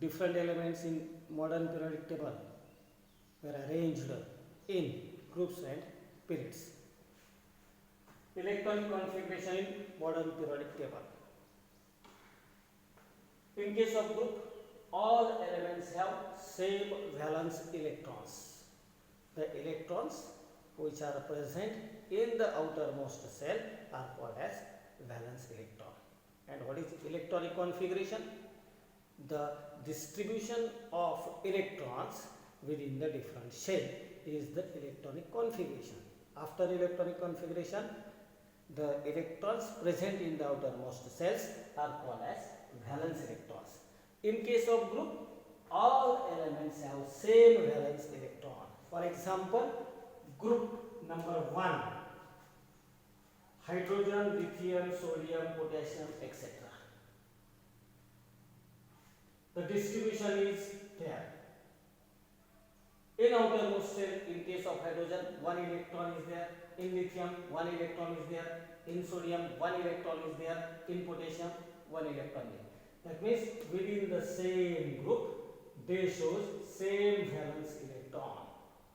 different elements in modern periodic table were arranged in groups and periods. Electronic configuration in modern periodic table. In case of group, all elements have same valence electrons. The electrons which are present in the outermost cell are called as valence electron. And what is electronic configuration? The distribution of electrons within the different shell is the electronic configuration. After electronic configuration, the electrons present in the outermost cells are called as valence electrons. In case of group, all elements have same valence electron. For example, group number 1, hydrogen, lithium, sodium, potassium, etc. The distribution is there. In outermost cell, in case of hydrogen, 1 electron is there. In lithium, 1 electron is there. In sodium, 1 electron is there. In potassium, 1 electron is there. That means within the same group, they show same valence electron.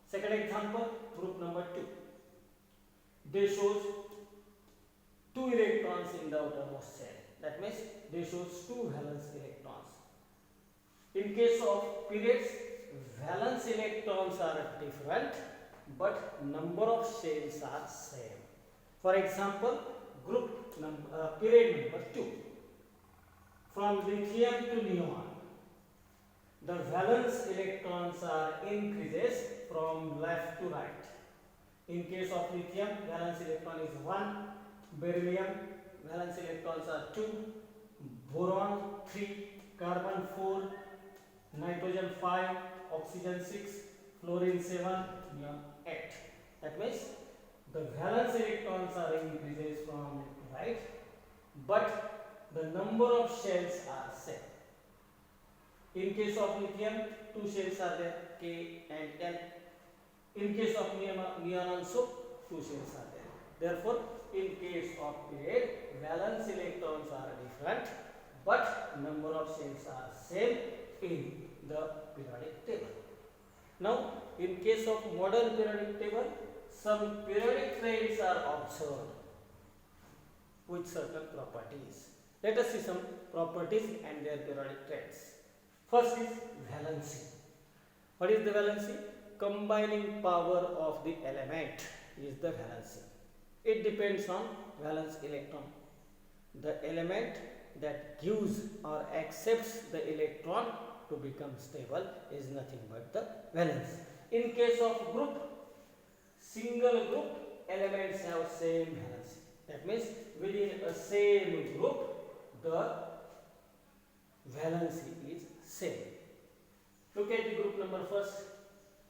Second example, group number 2. They shows 2 electrons in the outermost cell. That means they shows 2 valence electrons. In case of periods, valence electrons are different, but number of shells are same. For example, period number 2. From lithium to neon, the valence electrons are increases from left to right. In case of lithium, valence electron is 1, beryllium, valence electrons are 2, boron 3, carbon 4, nitrogen 5, oxygen 6, fluorine 7, neon 8. That means the valence electrons are increases from right, but the number of shells are same. In case of lithium, 2 shells are there, K and L. In case of neon also, 2 shells are there. Therefore, in case of period, valence electrons are different, but number of shells are same in the periodic table. Now, in case of modern periodic table, some periodic trends are observed with certain properties. Let us see some properties and their periodic trends. First is valency. What is the valency? Combining power of the element is the valency. It depends on valence electron. The element that gives or accepts the electron to become stable is nothing but the valence. In case of group, single group elements have same valency. That means within a same group, the valency is same. Look at the group number first.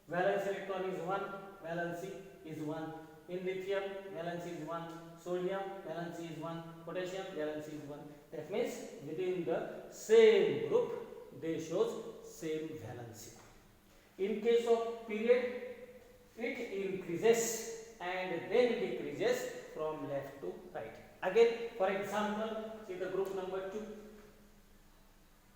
Valence electron is 1, valency is 1. In lithium, valency is 1. Sodium, valency is 1. Potassium, valency is 1. That means within the same group, they shows same valency. In case of period, it increases and then decreases from left to right. Again, for example, see the group number 2.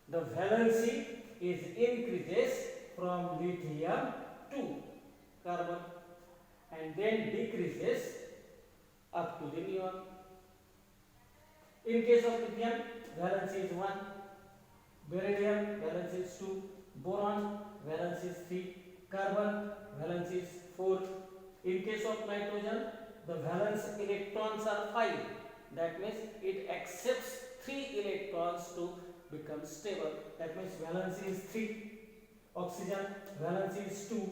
The valency is increases from lithium to carbon and then decreases up to the neon. In case of lithium, valency is 1, beryllium, valency is 2, boron, valency is 3, carbon, valency is 4. In case of nitrogen, the valence electrons are 5. That means it accepts 3 electrons to become stable. That means valency is 3. Oxygen, valency is 2.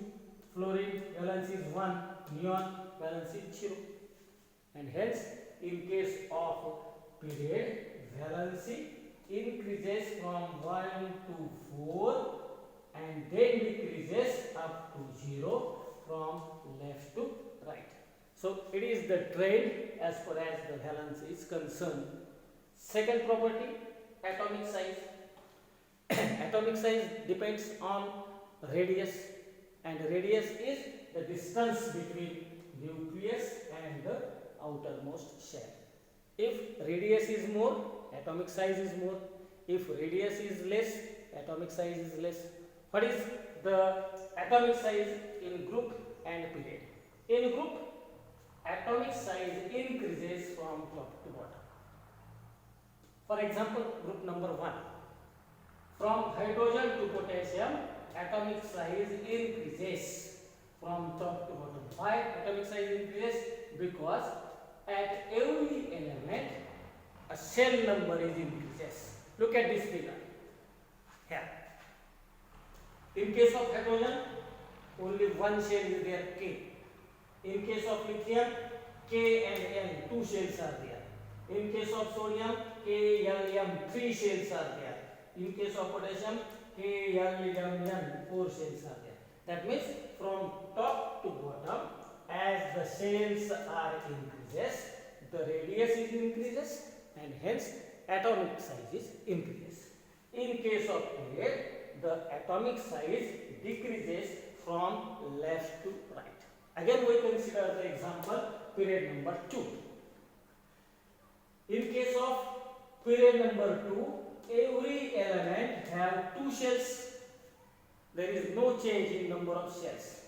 Fluorine, valency is 1. Neon, valency is 0. And hence, in case of period, valency increases from 1 to 4 and then decreases up to 0 from left to right. So, it is the trend as far as the valence is concerned. Second property, atomic size. Atomic size depends on radius, and radius is the distance between nucleus and the outermost shell. If radius is more, atomic size is more. If radius is less, atomic size is less. What is the atomic size in group and period? In group, atomic size increases from top to bottom. For example, group number 1. From hydrogen to potassium, atomic size increases from top to bottom. Why atomic size increases? Because at every element, a shell number is increases. Look at this figure here. In case of hydrogen, only one shell is there, K. In case of lithium, K and N, two shells are there. In case of sodium, K, L, M, three shells are there. In case of potassium, K, L, M, N, four shells are there. That means from top to bottom, as the shells are increases, the radius is increases, and hence atomic size is increases. In case of period, the atomic size decreases from left to right. Again, we consider the example period number 2. In case of period number 2, every element have two shells. There is no change in number of shells.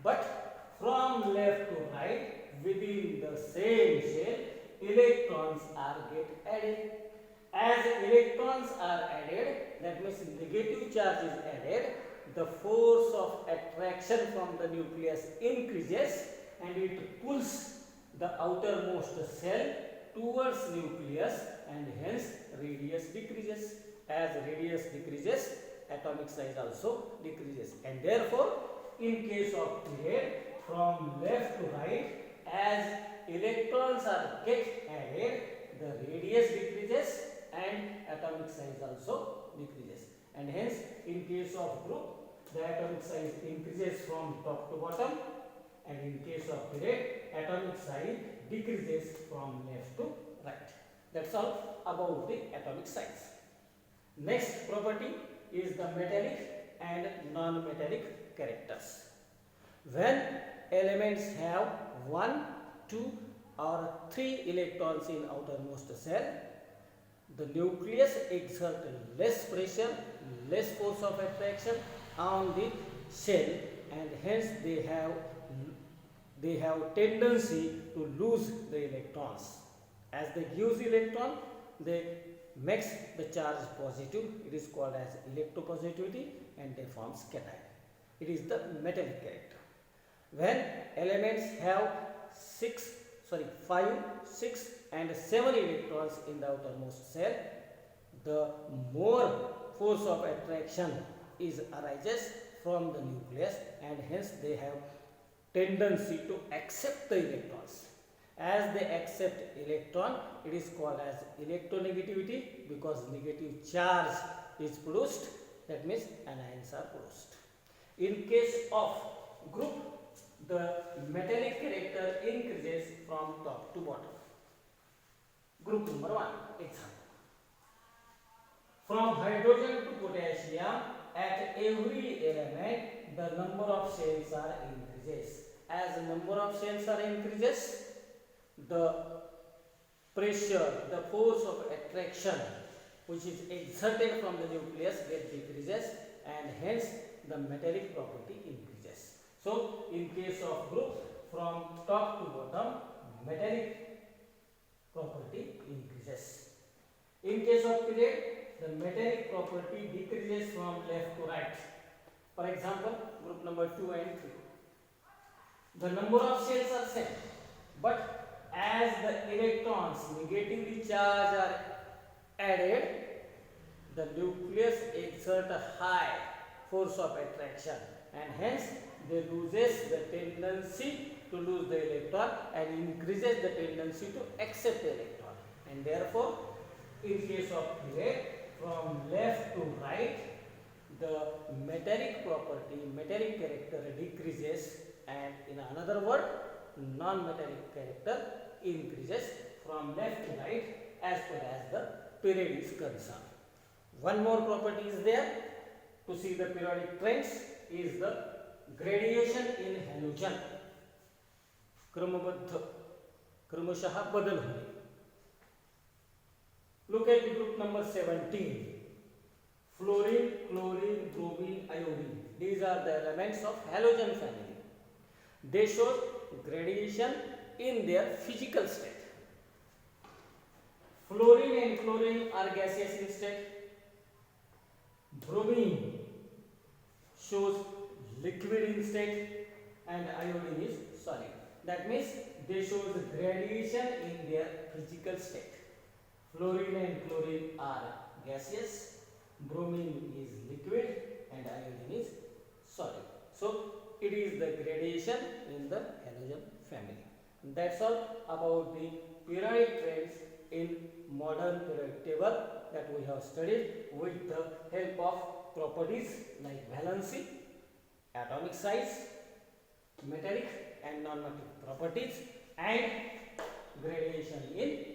But from left to right, within the same shell, electrons are get added. As electrons are added, that means negative charge is added, the force of attraction from the nucleus increases and it pulls the outermost shell towards nucleus, and hence radius decreases. As radius decreases, atomic size also decreases, and therefore in case of period, from left to right, as electrons are get added, the radius decreases and atomic size also decreases, and hence in case of group, the atomic size increases from top to bottom, and in case of period, atomic size decreases from left to right. That's all about the atomic size. Next property is the metallic and non-metallic characters. When elements have 1, 2 or 3 electrons in outermost shell, the nucleus exerts less pressure, less force of attraction on the shell, and hence they have tendency to lose the electrons. As they use electron, they makes the charge positive. It is called as electropositivity, and they forms cation. It is the metallic character. When elements have 5, 6 and 7 electrons in the outermost shell, the more force of attraction arises from the nucleus, and hence they have tendency to accept the electrons. As they accept electron, it is called as electronegativity, because negative charge is produced, that means anions are produced. In case of group, the metallic character increases from top to bottom. Group number 1, example. From hydrogen to potassium, at every element, the number of shells are increases. As the number of shells are increases, the pressure, the force of attraction which is exerted from the nucleus decreases, and hence the metallic property increases. So, in case of group, from top to bottom, metallic property increases. In case of period, the metallic property decreases from left to right. For example, group number 2 and 3. The number of shells are same, but as the electrons negatively charged are added, the nucleus exerts a high force of attraction, and hence they loses the tendency to lose the electron and increases the tendency to accept the electron, and therefore in case of period, from left to right, the metallic property, metallic character decreases, and in another word, non-metallic character increases from left to right as far as the period is concerned. One more property is there to see the periodic trends is the gradation in halogen. क्रमशः बदल होने. Look at the group number 17. fluorine, chlorine, bromine, iodine. These are the elements of halogen family. They show gradation in their physical state. Fluorine and chlorine are gaseous in state. Bromine shows liquid in state, and iodine is solid. That means they show the gradation in their physical state. Fluorine and chlorine are gaseous, bromine is liquid, and iodine is solid. So it is the gradation in the halogen family. That's all about the periodic trends in modern periodic table that we have studied with the help of properties like valency, atomic size, metallic and non-metallic properties, and gradation in